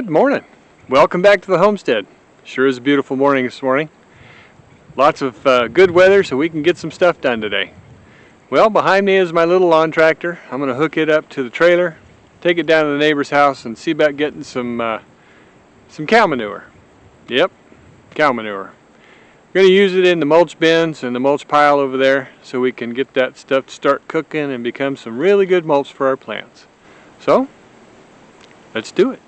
Good morning. Welcome back to the homestead. Sure is a beautiful morning this morning. Lots of good weather so we can get some stuff done today. Well, behind me is my little lawn tractor. I'm going to hook it up to the trailer, take it down to the neighbor's house and see about getting some cow manure. Yep, cow manure. We're going to use it in the mulch bins and the mulch pile over there so we can get that stuff to start cooking and become some really good mulch for our plants. So, let's do it.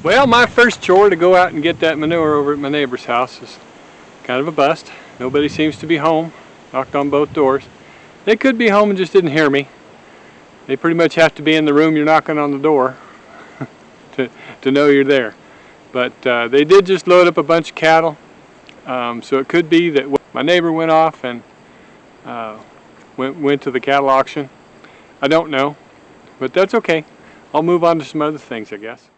Well, my first chore to go out and get that manure over at my neighbor's house is kind of a bust. Nobody seems to be home. Knocked on both doors. They could be home and just didn't hear me. They pretty much have to be in the room you're knocking on the door to know you're there. But they did just load up a bunch of cattle. So it could be that my neighbor went off and went to the cattle auction. I don't know, but that's okay. I'll move on to some other things, I guess.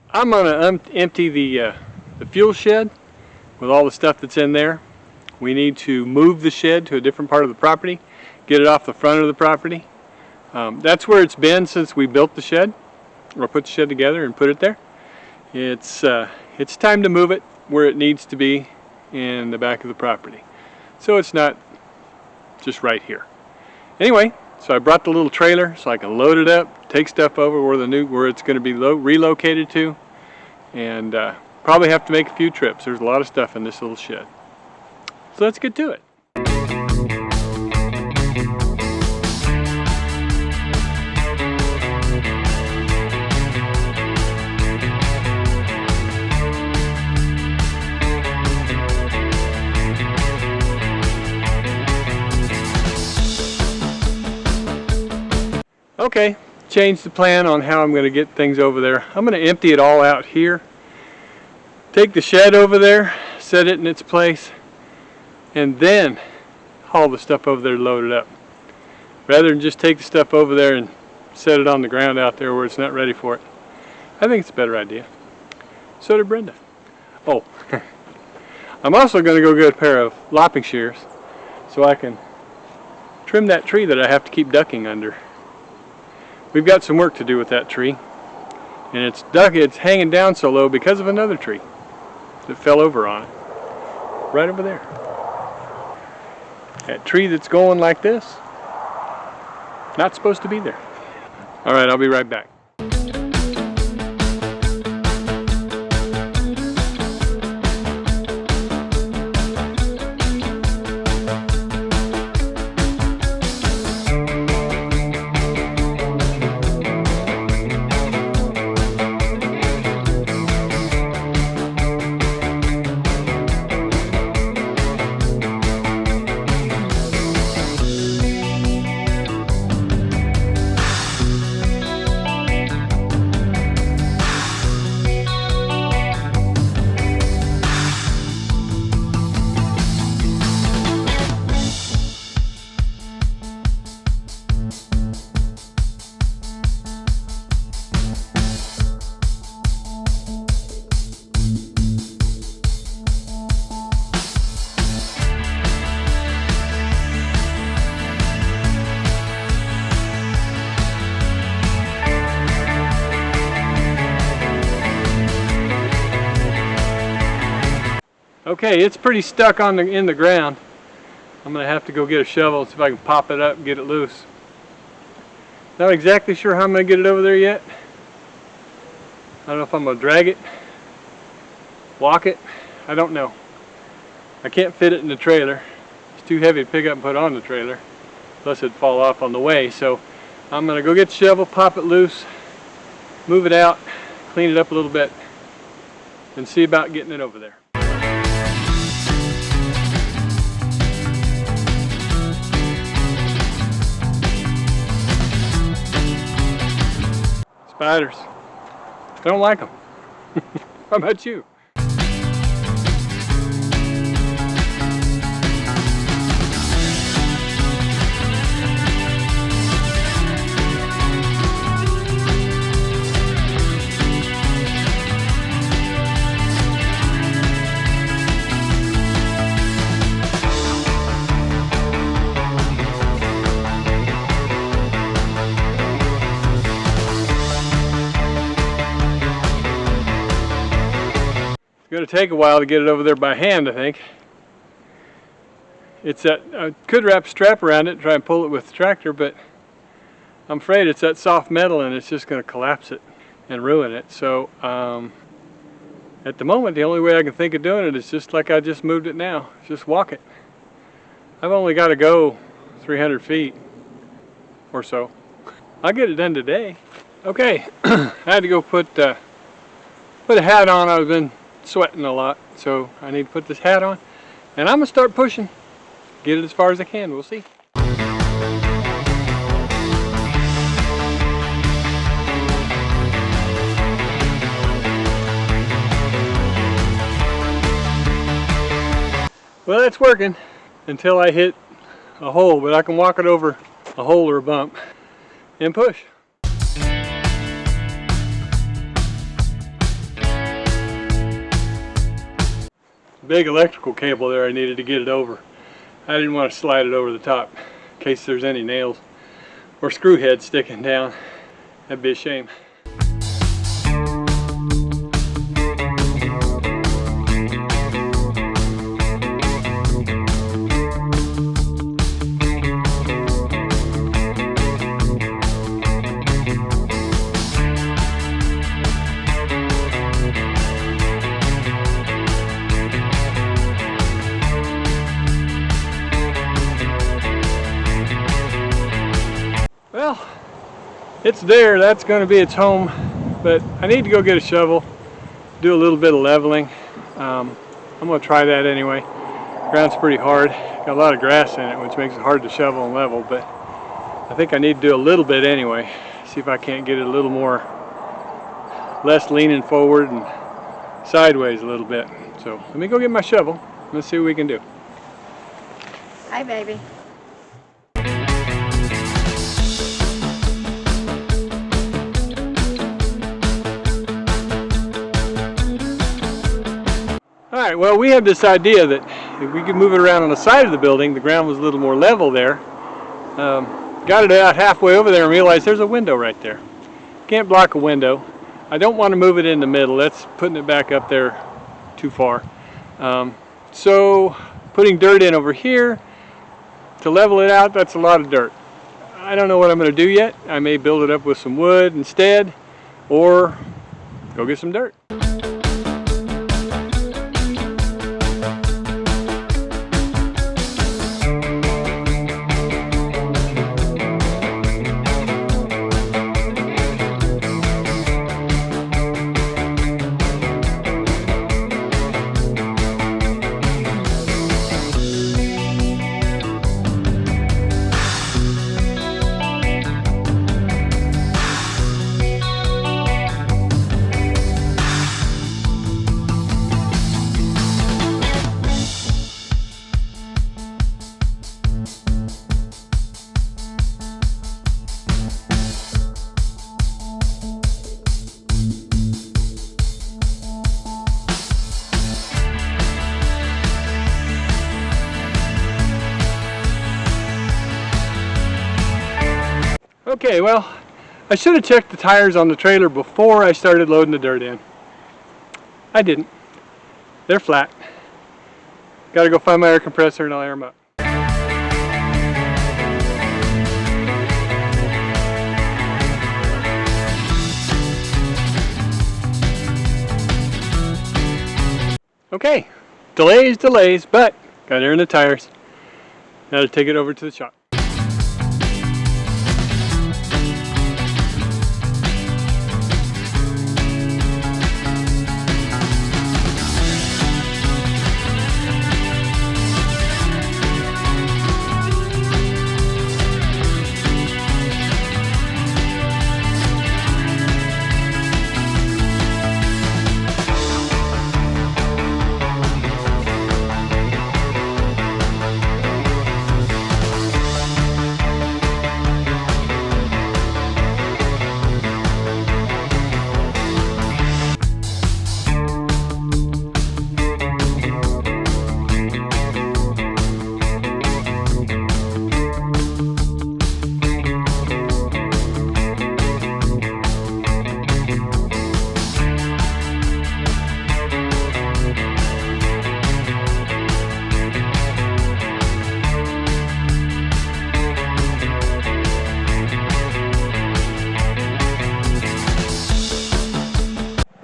I'm going to empty the fuel shed with all the stuff that's in there. We need to move the shed to a different part of the property, get it off the front of the property. That's where it's been since we built the shed, or put the shed together and put it there. It's time to move it where it needs to be in the back of the property, so it's not just right here. Anyway, so I brought the little trailer so I can load it up, take stuff over where it's going to be relocated to, and probably have to make a few trips. There's a lot of stuff in this little shed. So let's get to it. Okay, changed the plan on how I'm going to get things over there. I'm going to empty it all out here, take the shed over there, set it in its place, and then haul the stuff over there to load it up. Rather than just take the stuff over there and set it on the ground out there where it's not ready for it. I think it's a better idea. So did Brenda. Oh, I'm also going to go get a pair of lopping shears so I can trim that tree that I have to keep ducking under. We've got some work to do with that tree, and it's hanging down so low because of another tree that fell over on it, right over there. That tree that's going like this, not supposed to be there. All right, I'll be right back. Okay, it's pretty stuck in the ground. I'm going to have to go get a shovel and see if I can pop it up and get it loose. Not exactly sure how I'm going to get it over there yet. I don't know if I'm going to drag it, walk it, I don't know. I can't fit it in the trailer. It's too heavy to pick up and put on the trailer, plus it'd fall off on the way. So I'm going to go get the shovel, pop it loose, move it out, clean it up a little bit, and see about getting it over there. Spiders. I don't like them. How about you? going to take a while to get it over there by hand, I think. It's that, I could wrap a strap around it and try and pull it with the tractor, but I'm afraid it's that soft metal and it's just going to collapse it and ruin it. So at the moment, the only way I can think of doing it is just like I just moved it now. Just walk it. I've only got to go 300 feet or so. I'll get it done today. Okay, I had to go put a hat on. I've been sweating a lot, so I need to put this hat on. And I'm going to start pushing. Get it as far as I can. We'll see. Well, it's working until I hit a hole, but I can walk it over a hole or a bump and push. Big electrical cable there I needed to get it over. I didn't want to slide it over the top in case there's any nails or screw heads sticking down. That'd be a shame. Well, it's there. That's going to be its home, but I need to go get a shovel, do a little bit of leveling. I'm going to try that anyway. Ground's pretty hard. Got a lot of grass in it, which makes it hard to shovel and level, but I think I need to do a little bit anyway. See if I can't get it a little more, less leaning forward and sideways a little bit. So let me go get my shovel. Let's see what we can do. Hi, baby. Alright, well, we have this idea that if we could move it around on the side of the building, the ground was a little more level there. Got it out halfway over there and realized there's a window right there. Can't block a window. I don't want to move it in the middle. That's putting it back up there too far. So putting dirt in over here to level it out, that's a lot of dirt. I don't know what I'm going to do yet. I may build it up with some wood instead, or go get some dirt. Okay, well, I should have checked the tires on the trailer before I started loading the dirt in. I didn't. They're flat. Gotta go find my air compressor and I'll air them up. Okay, delays, but got air in the tires. Now to take it over to the shop.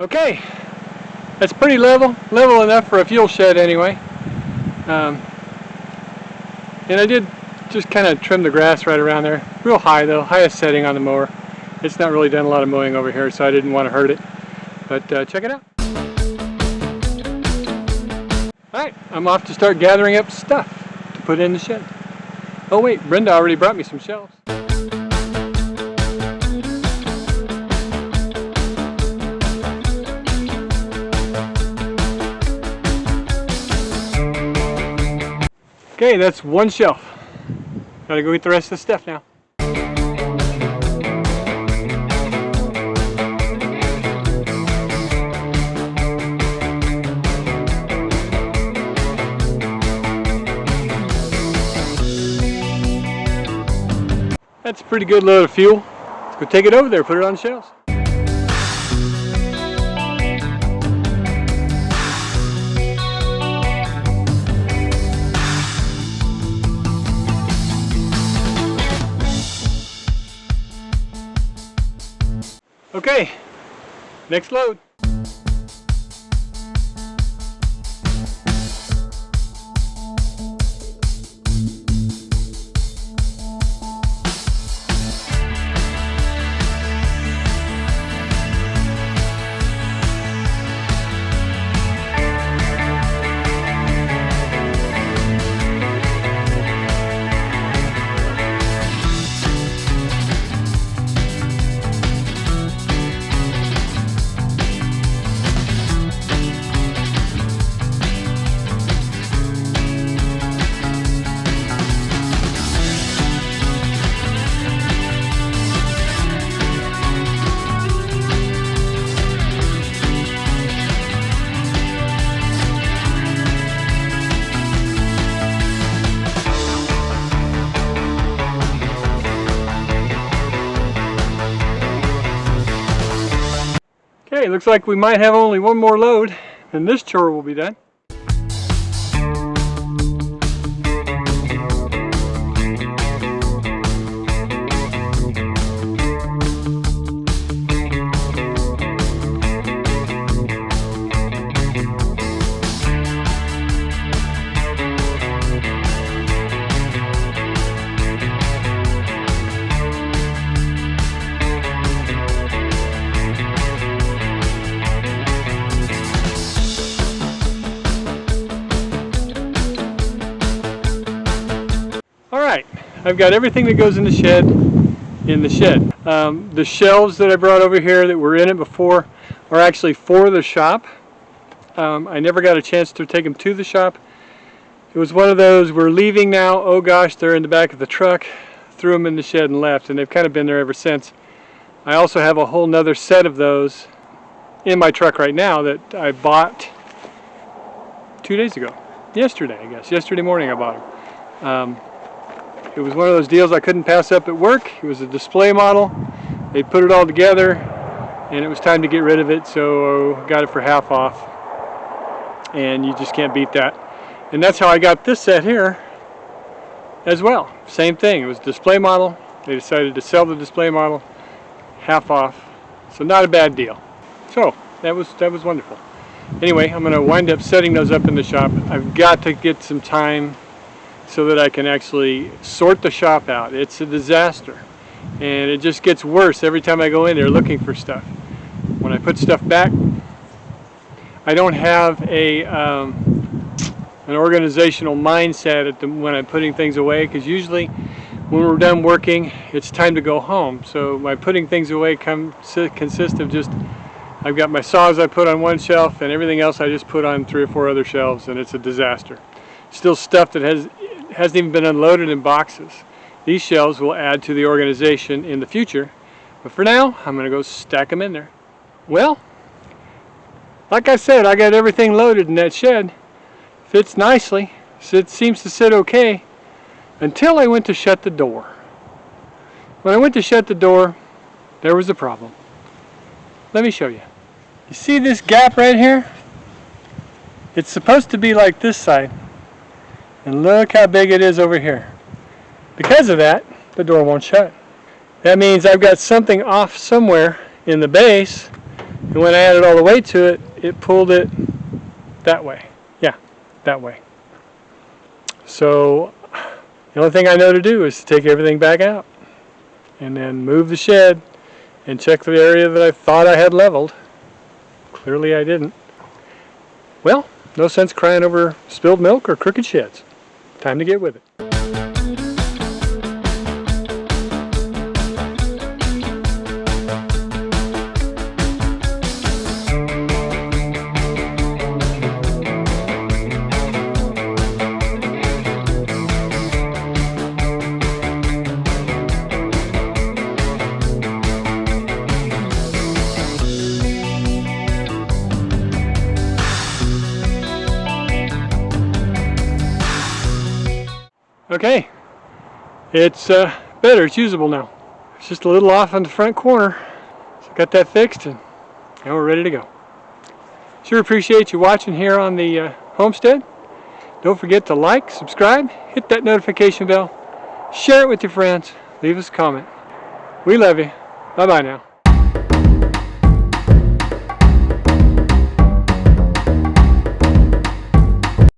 Okay, that's pretty level enough for a fuel shed anyway. And I did just kind of trim the grass right around there. Real high though, highest setting on the mower. It's not really done a lot of mowing over here, so I didn't want to hurt it. But check it out. Alright, I'm off to start gathering up stuff to put in the shed. Oh wait, Brenda already brought me some shelves. Okay, that's one shelf. Gotta go get the rest of the stuff now. That's a pretty good load of fuel. Let's go take it over there, put it on the shelves. Okay, next load. Okay, looks like we might have only one more load, and this chore will be done. Alright, I've got everything that goes in the shed in the shed. The shelves that I brought over here that were in it before are actually for the shop. I never got a chance to take them to the shop. It was one of those, we're leaving now, oh gosh, they're in the back of the truck, threw them in the shed and left, and they've kind of been there ever since. I also have a whole nother set of those in my truck right now that I bought 2 days ago. Yesterday, I guess. Yesterday morning I bought them. It was one of those deals I couldn't pass up at work. It was a display model. They put it all together and it was time to get rid of it, so got it for half off. And you just can't beat that. And that's how I got this set here as well. Same thing, it was a display model. They decided to sell the display model half off. So not a bad deal. So that was wonderful. Anyway, I'm going to wind up setting those up in the shop. I've got to get some time so that I can actually sort the shop out. It's a disaster, and it just gets worse every time I go in there looking for stuff. When I put stuff back, I don't have an organizational mindset when I'm putting things away, because usually when we're done working, it's time to go home. So my putting things away consists of just, I've got my saws I put on one shelf, and everything else I just put on 3 or 4 other shelves, and it's a disaster. Still stuff that hasn't even been unloaded in boxes. These shelves will add to the organization in the future, but for now I'm going to go stack them in there. Well, like I said, I got everything loaded in that shed. Fits nicely. It seems to sit okay until I went to shut the door. When I went to shut the door, there was a problem. Let me show you. You see this gap right here? It's supposed to be like this side. And look how big it is over here. Because of that, the door won't shut. That means I've got something off somewhere in the base, And when I added all the weight to it, it pulled it that way. Yeah, that way. So the only thing I know to do is to take everything back out and then move the shed and check the area that I thought I had leveled. Clearly I didn't. Well, no sense crying over spilled milk or crooked sheds. Time to get with it. Okay, it's better, it's usable now. It's just a little off on the front corner. So I got that fixed and now we're ready to go. Sure appreciate you watching here on the Homestead. Don't forget to like, subscribe, hit that notification bell, share it with your friends, leave us a comment. We love you. Bye-bye now.